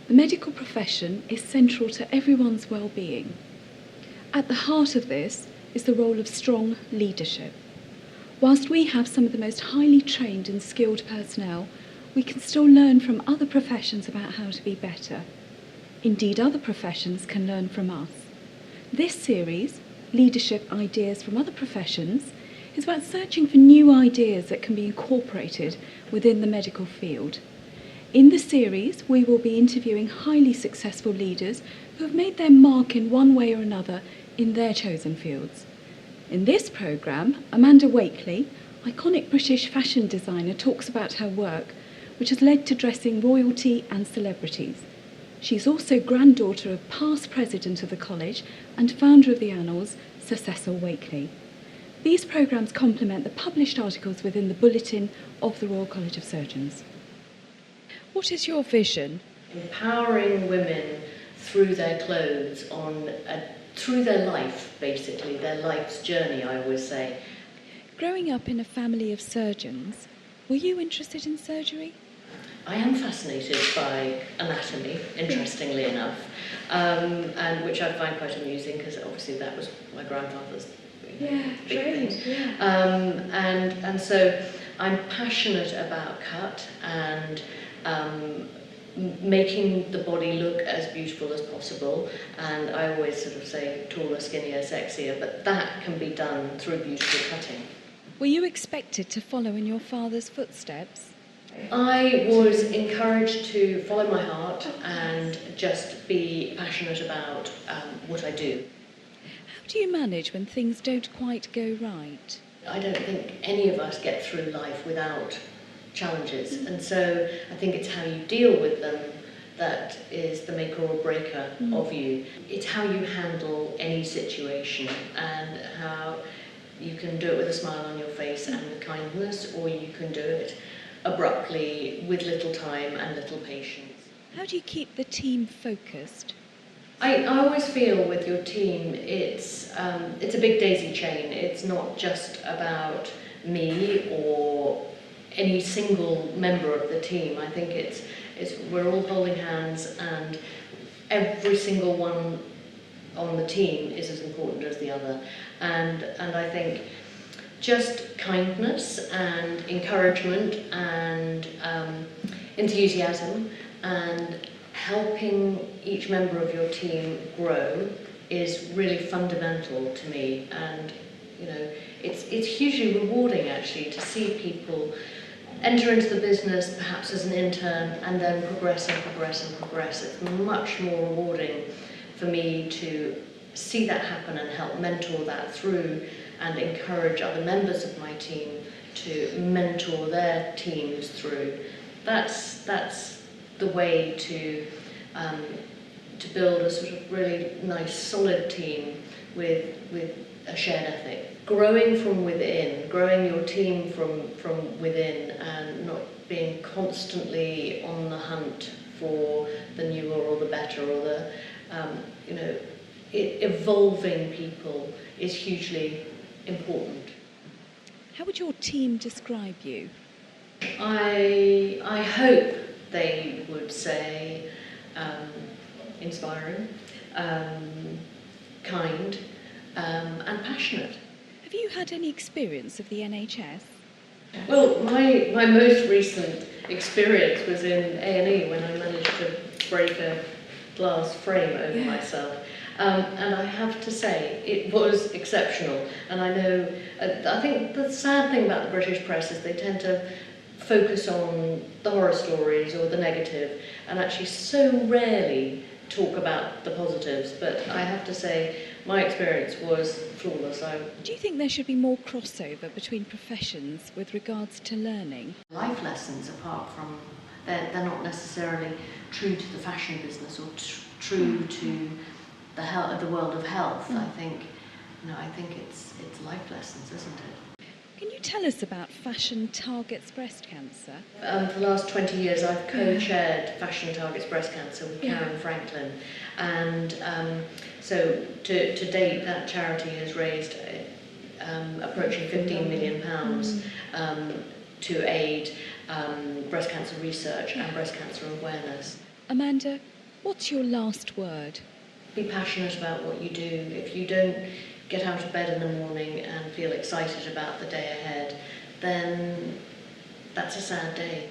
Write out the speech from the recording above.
The medical profession is central to everyone's well-being. At the heart of this is the role of strong leadership. Whilst we have some of the most highly trained and skilled personnel, we can still learn from other professions about how to be better. Indeed, other professions can learn from us. This series, Leadership Ideas from Other Professions, is about searching for new ideas that can be incorporated within the medical field. In the series, we will be interviewing highly successful leaders who have made their mark in one way or another in their chosen fields. In this programme, Amanda Wakeley, iconic British fashion designer, talks about her work, which has led to dressing royalty and celebrities. She's also granddaughter of past president of the college and founder of the Annals, Sir Cecil Wakeley. These programmes complement the published articles within the Bulletin of the Royal College of Surgeons. What is your vision? Empowering women through their clothes, through their life, basically, their life's journey, I always say. Growing up in a family of surgeons, were you interested in surgery? I am fascinated by anatomy, interestingly enough, and which I find quite amusing because obviously that was my grandfather's big thing. And so I'm passionate about cut and making the body look as beautiful as possible, and I always sort of say taller, skinnier, sexier, but that can be done through beautiful cutting. Were you expected to follow in your father's footsteps? I was encouraged to follow my heart and just be passionate about what I do. How do you manage when things don't quite go right? I don't think any of us get through life without challenges, and so I think it's how you deal with them that is the maker or breaker of you. It's how you handle any situation and how you can do it with a smile on your face and with kindness, or you can do it abruptly with little time and little patience. How do you keep the team focused? I always feel with your team it's a big daisy chain. It's not just about me or any single member of the team. I think it's we're all holding hands, and every single one on the team is as important as the other. And I think just kindness and encouragement and enthusiasm and helping each member of your team grow is really fundamental to me. And you know, it's hugely rewarding actually to see people enter into the business perhaps as an intern and then progress and progress and progress. It's much more rewarding for me to see that happen and help mentor that through and encourage other members of my team to mentor their teams through. That's the way to build a sort of really nice solid team with a shared ethic. Growing from within, growing your team from within, and not being constantly on the hunt for the newer or the better or the evolving people is hugely important. How would your team describe you? I hope they would say inspiring, kind, and passionate. Have you had any experience of the NHS? Well, my most recent experience was in A&E when I managed to break a glass frame over myself. And I have to say, it was exceptional. And I know, I think the sad thing about the British press is they tend to focus on the horror stories or the negative, and actually so rarely talk about the positives. But I have to say, my experience was flawless. Do you think there should be more crossover between professions with regards to learning? Life lessons, apart from, they're not necessarily true to the fashion business or true to the world of health. I think it's life lessons, isn't it? Can you tell us about Fashion Targets Breast Cancer? For the last 20 years I've co-chaired Fashion Targets Breast Cancer with Karen Franklin, and so to date that charity has raised approaching £15 million to aid breast cancer research and breast cancer awareness. Amanda, What's your last word? Be passionate about what you do. If you don't get out of bed in the morning and feel excited about the day ahead, then that's a sad day.